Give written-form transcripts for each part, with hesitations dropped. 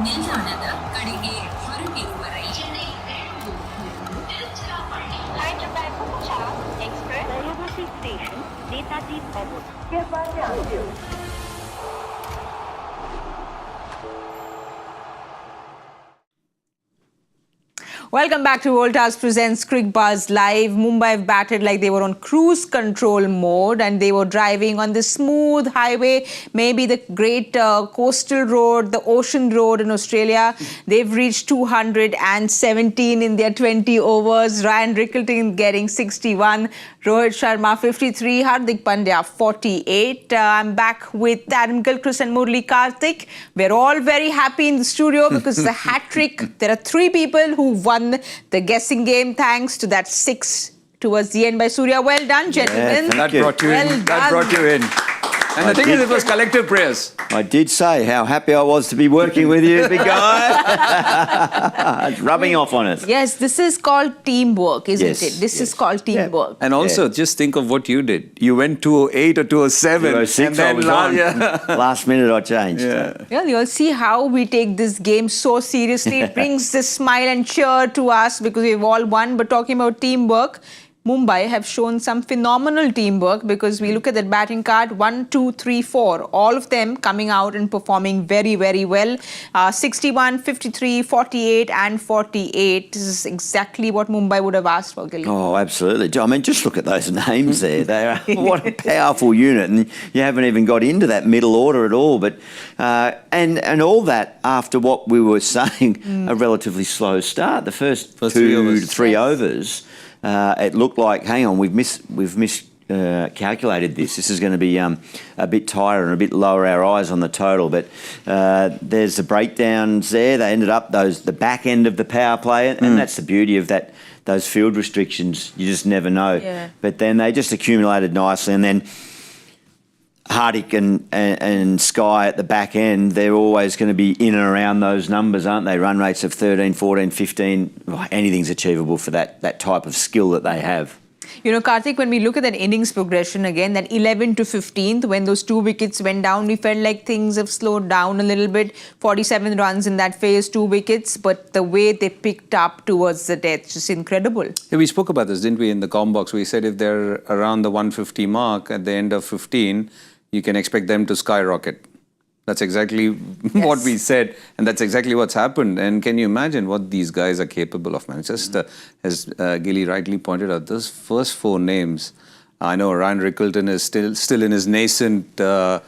ನಿಲ್ದಾಣದ ಕಡೆಗೆ ಹೊರಟಿರುವರೆ Welcome back to Voltas presents Cricbuzz Live. Mumbai have batted like they were on cruise control mode and they were driving on the smooth highway, maybe the great coastal road, the ocean road in Australia. They've reached 217 in their 20 overs. Rickelton getting 61, Rohit Sharma 53, Hardik 48. I'm back with Adam Gilchrist and Murali Kartik. We're all very happy in the studio because it's a hat-trick. There are three people who won the guessing game thanks to that 6 towards the end by Surya. Well done, gentlemen. That brought you in. That brought you in. And the thing is, it was collective prayers. I did say how happy I was to be working with you, big guy. It's rubbing off on us. Yes, this is called teamwork, isn't it? This is called teamwork. And also, just think of what you did. You went 208 or 207. 206, and I was on. Last minute I changed. Well, you'll see how we take this game so seriously. It brings this smile and cheer to us because we've all won. But talking about teamwork, Mumbai have shown some phenomenal teamwork because we look at that batting card, 1, 2, 3, 4, all of them coming out and performing very, very well. 61, 53, 48 and 48. This is exactly what Mumbai would have asked for, Gilly. Oh, absolutely. I mean, just look at those names there. They are, what a powerful unit. And you haven't even got into that middle order at all. But and all that after what we were saying, a relatively slow start. The first 2 to 3 overs. It looked like, hang on, we've miscalculated this. This is going to be a bit tighter and a bit lower our eyes on the total. But there's the breakdowns there. They ended up the back end of the power play, and that's the beauty of that. Those field restrictions, you just never know. Yeah. But then they just accumulated nicely, and then Hardik and Sky at the back end, they're always going to be in and around those numbers, aren't they? Run rates of 13, 14, 15, anything's achievable for that type of skill that they have. You know, Kartik, when we look at that innings progression again, that 11 to 15th, when those 2 wickets went down, we felt like things have slowed down a little bit. 47 runs in that phase, 2 wickets, but the way they picked up towards the death, just incredible. Yeah, we spoke about this, didn't we, in the com box? We said if they're around the 150 mark at the end of 15, you can expect them to skyrocket. That's exactly what we said, and that's exactly what's happened. And can you imagine what these guys are capable of, man? It's just, as Gilly rightly pointed out, those first 4 names, I know Ryan Rickelton is still in his nascent, or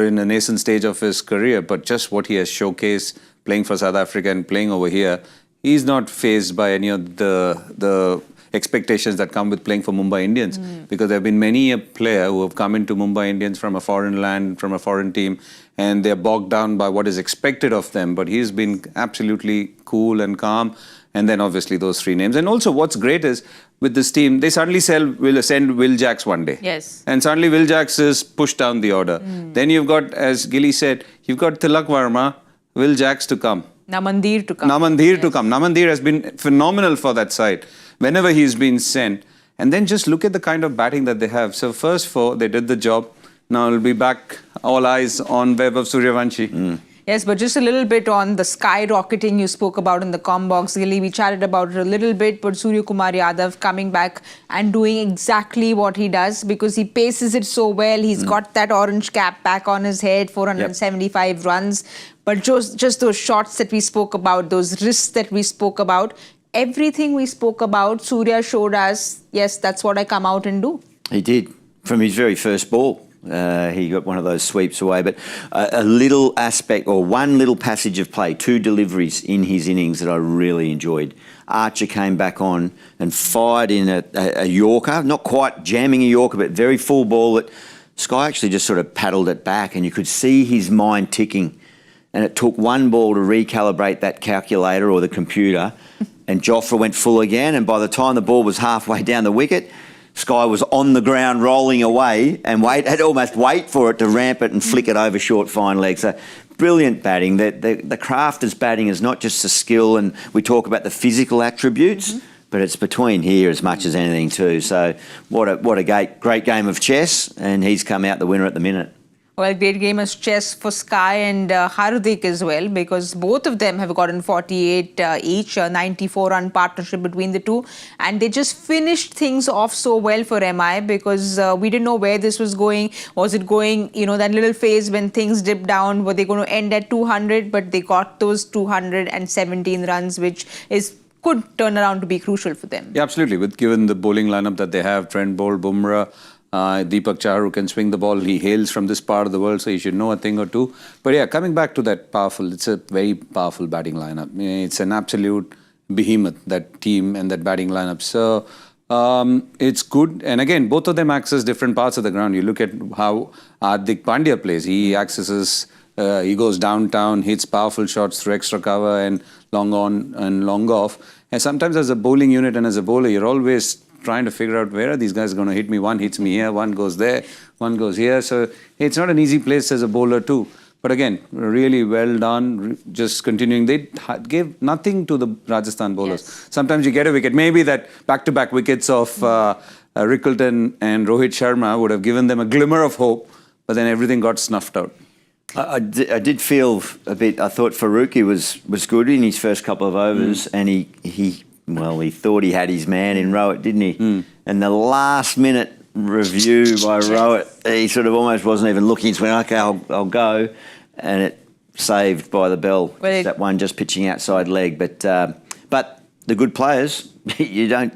in a nascent stage of his career, but just what he has showcased playing for South Africa and playing over here, he's not fazed by any of the expectations that come with playing for Mumbai Indians. Because there have been many a player who have come into Mumbai Indians from a foreign land, from a foreign team, and they're bogged down by what is expected of them. But he's been absolutely cool and calm. And then obviously those 3 names. And also what's great is with this team, they suddenly send Will Jacks one day. Yes. And suddenly Will Jacks is pushed down the order. Then you've got, as Gilly said, you've got Tilak Verma, Will Jacks to come. Namandir to come. Namandir to come. Namandir has been phenomenal for that side whenever he's been sent. And then just look at the kind of batting that they have. So first 4, they did the job. Now it'll be back, all eyes on web of Sooryavanshi. Yes, but just a little bit on the skyrocketing you spoke about in the com box, Gilly. We chatted about it a little bit, but Suryakumar Yadav coming back and doing exactly what he does because he paces it so well. He's got that orange cap back on his head, 475 runs. But just those shots that we spoke about, those risks that we spoke about, everything we spoke about, Surya showed us, yes, that's what I come out and do. He did, from his very first ball. He got one of those sweeps away, but a little aspect or one little passage of play, 2 deliveries in his innings that I really enjoyed. Archer came back on and fired in a Yorker, not quite jamming a Yorker, but very full ball that Sky actually just sort of paddled it back and you could see his mind ticking. And it took 1 ball to recalibrate that calculator or the computer and Jofra went full again, and by the time the ball was halfway down the wicket, Sky was on the ground rolling away and had almost wait for it to ramp it and flick it over short fine legs. So brilliant batting. The craft as batting is not just the skill, and we talk about the physical attributes, but it's between here as much as anything too. So what a great game of chess, and he's come out the winner at the minute. Well, great game of chess for Sky and Hardik as well, because both of them have gotten 48 each, a 94-run partnership between the two. And they just finished things off so well for MI, because we didn't know where this was going. Was it going, that little phase when things dipped down? Were they going to end at 200? But they got those 217 runs, which could turn around to be crucial for them. Yeah, absolutely. Given the bowling lineup that they have, Trent Boult, Bumrah, Deepak Chahar, who can swing the ball. He hails from this part of the world, so he should know a thing or two. But yeah, coming back to that it's a very powerful batting lineup. It's an absolute behemoth, that team and that batting lineup. So it's good. And again, both of them access different parts of the ground. You look at how Hardik Pandya plays. He accesses, he goes downtown, hits powerful shots through extra cover and long on and long off. And sometimes as a bowling unit and as a bowler, you're always trying to figure out where are these guys going to hit me. One hits me here, one goes there, one goes here. So it's not an easy place as a bowler too. But again, really well done. Just continuing. They gave nothing to the Rajasthan bowlers. Yes. Sometimes you get a wicket. Maybe that back-to-back wickets of Rickelton and Rohit Sharma would have given them a glimmer of hope. But then everything got snuffed out. I did feel a bit. I thought Faruqi was good in his first couple of overs, and he thought he had his man in Rohit, didn't he? And the last minute review by Rohit, he sort of almost wasn't even looking. He just went, okay, I'll go, and it saved by the bell. That one just pitching outside leg, but the good players, you don't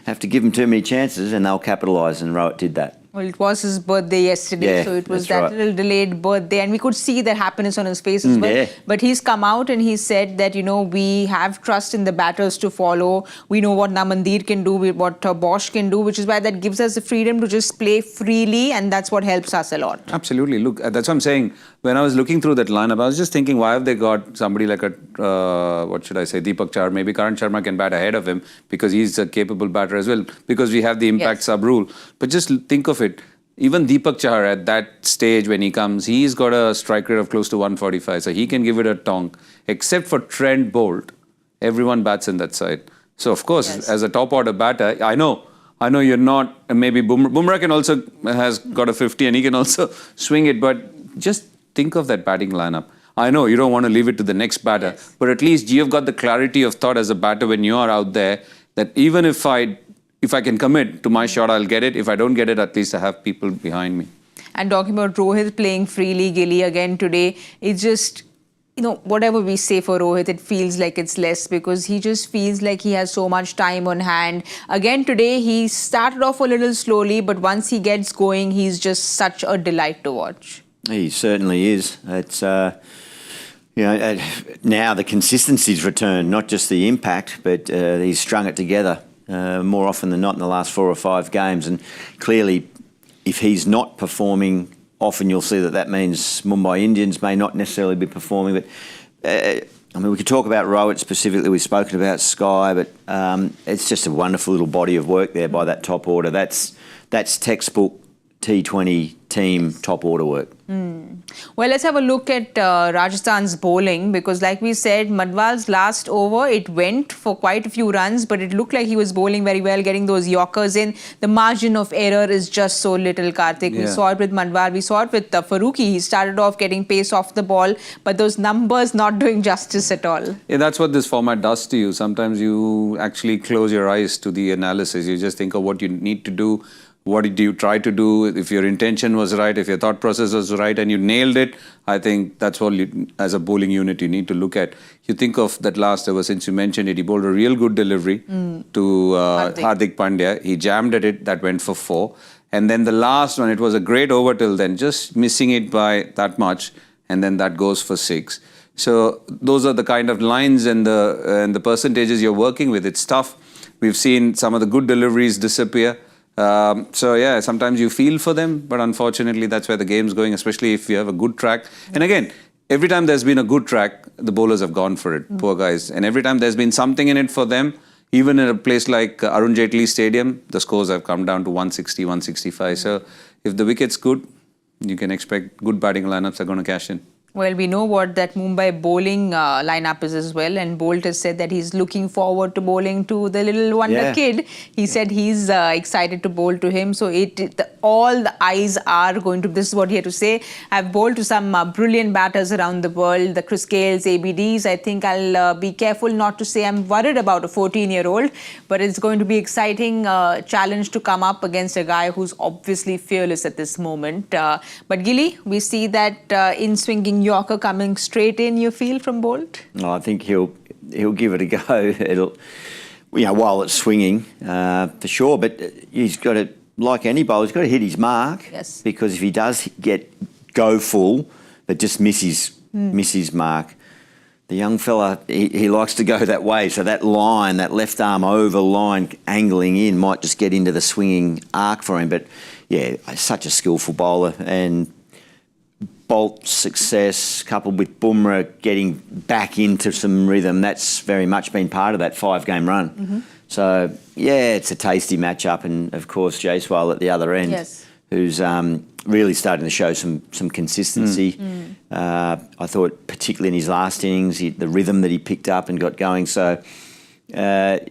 have to give them too many chances, and they'll capitalise, and Rohit did that. Well, it was his birthday yesterday, so it was that little delayed birthday. And we could see that happiness on his face as well. Yeah. But he's come out and he said that, we have trust in the batters to follow. We know what Namandir can do, what Bosch can do, which is why that gives us the freedom to just play freely, and that's what helps us a lot. Absolutely. Look, that's what I'm saying. When I was looking through that lineup, I was just thinking, why have they got somebody like Deepak Chahar? Maybe Karan Sharma can bat ahead of him because he's a capable batter as well, because we have the impact sub rule. But just think of it. Even Deepak Chahar at that stage when he comes, he's got a strike rate of close to 145. So he can give it a tonk. Except for Trent Boult, everyone bats in that side. So of course, as a top order batter, I know you're not, maybe Bumrah can also, has got a 50 and he can also swing it. But just think of that batting lineup. I know you don't want to leave it to the next batter, but at least you've got the clarity of thought as a batter when you are out there that even if I can commit to my shot, I'll get it. If I don't get it, at least I have people behind me. And talking about Rohit playing freely, Gilly again today, it's just, whatever we say for Rohit, it feels like it's less because he just feels like he has so much time on hand. Again today, he started off a little slowly, but once he gets going, he's just such a delight to watch. He certainly is. It's, now the consistency's returned, not just the impact, but he's strung it together. More often than not in the last 4 or 5 games. And clearly, if he's not performing, often you'll see that means Mumbai Indians may not necessarily be performing. But, we could talk about Rohit specifically. We've spoken about Sky, but it's just a wonderful little body of work there by that top order. That's textbook T20 team top order work. Well, let's have a look at Rajasthan's bowling, because like we said, Madhwal's last over, it went for quite a few runs, but it looked like he was bowling very well, getting those Yorkers in. The margin of error is just so little, Kartik. We saw it with Madhwal, we saw it with Faruqi. He started off getting pace off the ball, but those numbers not doing justice at all. Yeah, that's what this format does to you. Sometimes you actually close your eyes to the analysis. You just think of what you need to do. What did you try to do? If your intention was right, if your thought process was right and you nailed it, I think that's all as a bowling unit you need to look at. You think of that last over, since you mentioned it, he bowled a real good delivery to Hardik Pandya. He jammed at it, that went for 4. And then the last one, it was a great over till then, just missing it by that much, and then that goes for 6. So those are the kind of lines and the percentages you're working with. It's tough. We've seen some of the good deliveries disappear. Sometimes you feel for them, but unfortunately that's where the game's going, especially if you have a good track. And again, every time there's been a good track, the bowlers have gone for it, poor guys. And every time there's been something in it for them, even in a place like Arun Jaitley Stadium, the scores have come down to 160, 165. So if the wicket's good, you can expect good batting lineups are going to cash in. Well, we know what that Mumbai bowling lineup is as well, and Boult has said that he's looking forward to bowling to the little wonder Yeah. kid. He said he's excited to bowl to him. So all the eyes are going to, this is what he had to say. I've bowled to some brilliant batters around the world, the Chris Gales, ABDs. I think I'll be careful not to say I'm worried about a 14-year-old, but it's going to be exciting challenge to come up against a guy who's obviously fearless at this moment. But Gilly, we see that in-swinging Yorker coming straight in, you feel, from Boult? I think he'll give it a go. It'll, while it's swinging, for sure. But he's got to, like any bowler, he's got to hit his mark. Yes. Because if he does go full, but just miss his mark, the young fella, he likes to go that way. So that line, that left arm over line angling in, might just get into the swinging arc for him. But yeah, such a skillful bowler, and Boult's success coupled with Bumrah getting back into some rhythm, that's very much been part of that 5-game run. Mm-hmm. So, yeah, it's a tasty matchup. And, of course, Jaiswal at the other end, Yes. who's really starting to show some consistency. I thought, particularly in his last innings, the rhythm that he picked up and got going. So, great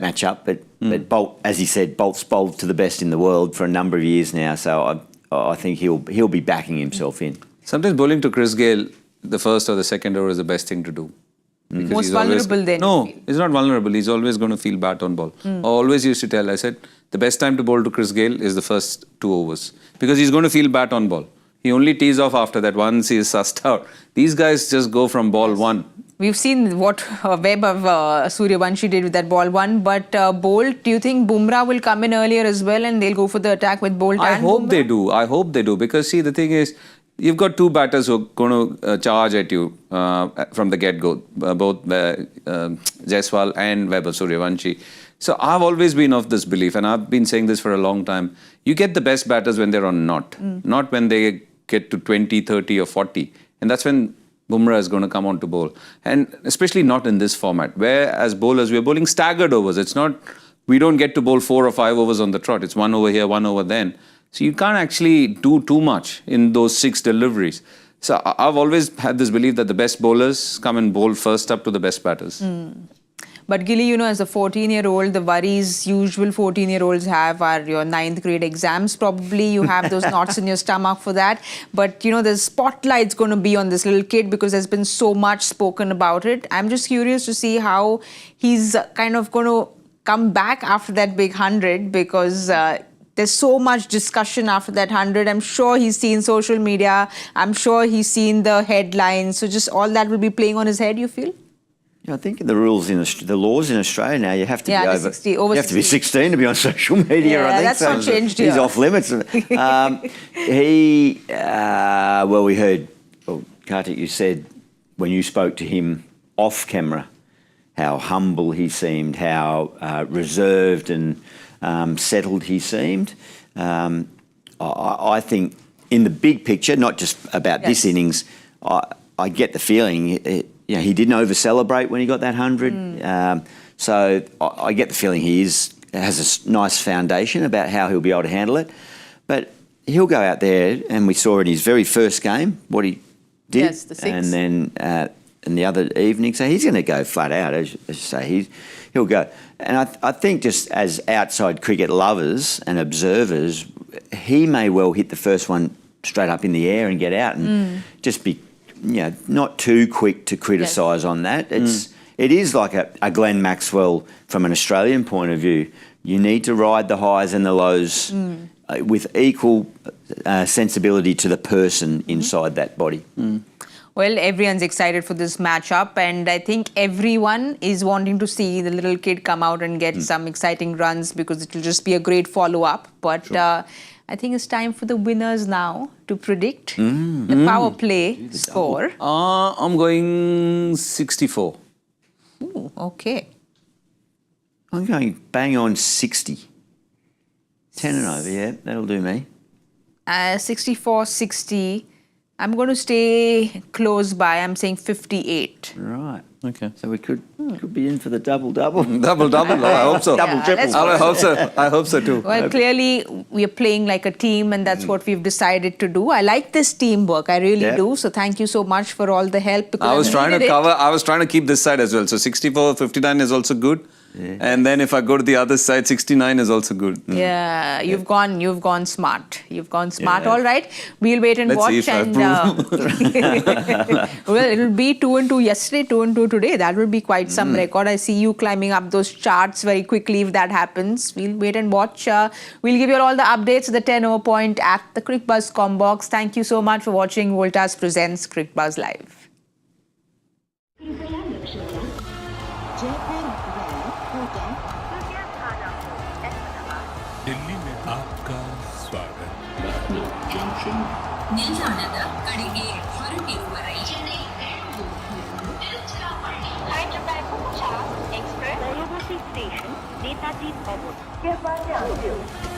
matchup. But Boult, as he said, Boult's bowled to the best in the world for a number of years now. So I think he'll be backing himself in. Sometimes bowling to Chris Gale, the first or the second over is the best thing to do. Because Most he's vulnerable then, No, you feel? he's not vulnerable. He's always going to feel bat on ball. I always used to tell, I said, the best time to bowl to Chris Gale is the first 2 overs. Because he's going to feel bat on ball. He only tees off after that once he is sussed out. These guys just go from ball 1. We've seen what Webb of Sooryavanshi did with that ball 1, but Boult, do you think Bumrah will come in earlier as well and they'll go for the attack with Boult I and hope Bumrah? they do. I hope they do. Because see, the thing is, you've got 2 batters who are going to charge at you from the get-go, both Jaiswal and Webb of Suryavanshi. So I've always been of this belief, and I've been saying this for a long time. You get the best batters when they're on not when they get to 20, 30 or 40. And that's when Bumrah is going to come on to bowl. And especially not in this format, where as bowlers, we're bowling staggered overs. It's not, we don't get to bowl 4 or 5 overs on the trot. It's 1 over here, 1 over then. So you can't actually do too much in those 6 deliveries. So I've always had this belief that the best bowlers come and bowl first up to the best batters. But Gilly, as a 14-year-old, the worries usual 14-year-olds have are your 9th grade exams. Probably you have those knots in your stomach for that. But, the spotlight's going to be on this little kid because there's been so much spoken about it. I'm just curious to see how he's kind of going to come back after that big 100 because there's so much discussion after that 100. I'm sure he's seen social media. I'm sure he's seen the headlines. So just all that will be playing on his head, you feel? I think the rules the laws in Australia now, you have to be over 60, over you have to be 60. 16 to be on social media. Yeah, I think that's not changed He's here. off limits. We heard, Kartik, you said when you spoke to him off camera, how humble he seemed, how reserved and settled he seemed. I think in the big picture, not just about this innings, I get the feeling he didn't over-celebrate when he got that 100. So I get the feeling he has a nice foundation about how he'll be able to handle it. But he'll go out there, and we saw in his very first game what he did. Yes, the 6. And then in the other evening, so he's going to go flat out, as you say. He'll go. And I think just as outside cricket lovers and observers, he may well hit the first one straight up in the air and get out and just be not too quick to criticise on that. It is like a Glenn Maxwell from an Australian point of view. You need to ride the highs and the lows with equal sensibility to the person inside that body. Well, everyone's excited for this matchup, and I think everyone is wanting to see the little kid come out and get some exciting runs because it will just be a great follow-up. But I think it's time for the winners now to predict the power play score. I'm going 64. Ooh, okay. I'm going bang on 60. 10 and over, yeah, that'll do me. 64-60. I'm going to stay close by. I'm saying 58. Right. Okay. So we could be in for the double-double. Double. I hope so. Double, Yeah, triple. let's I hope so. I hope so too. Well, clearly we are playing like a team, and that's what we've decided to do. I like this teamwork. I really Yeah. do. So thank you so much for all the help. Because I was I've trying to needed it. cover. I was trying to keep this side as well. So 64, 59 is also good. Yeah. And then if I go to the other side, 69 is also good. Yeah, you've gone smart. You've gone smart. Yeah. All right, we'll wait and Let's watch. see if I And approve. well, it'll be 2-2 yesterday, 2-2 today. That will be quite some record. I see you climbing up those charts very quickly. If that happens, we'll wait and watch. We'll give you all the updates at the 10 point at the Cricbuzz Combox. Thank you so much for watching Voltas presents Cricbuzz Live. Delhi में आपका स्वागत ನಿಲ್ದಾಣದ ಕಡೆಗೆ ಹೊರಟಿರುವವರೇ Hyderabad Boult Express, Sooryavanshi Station, Netaji Bhavan.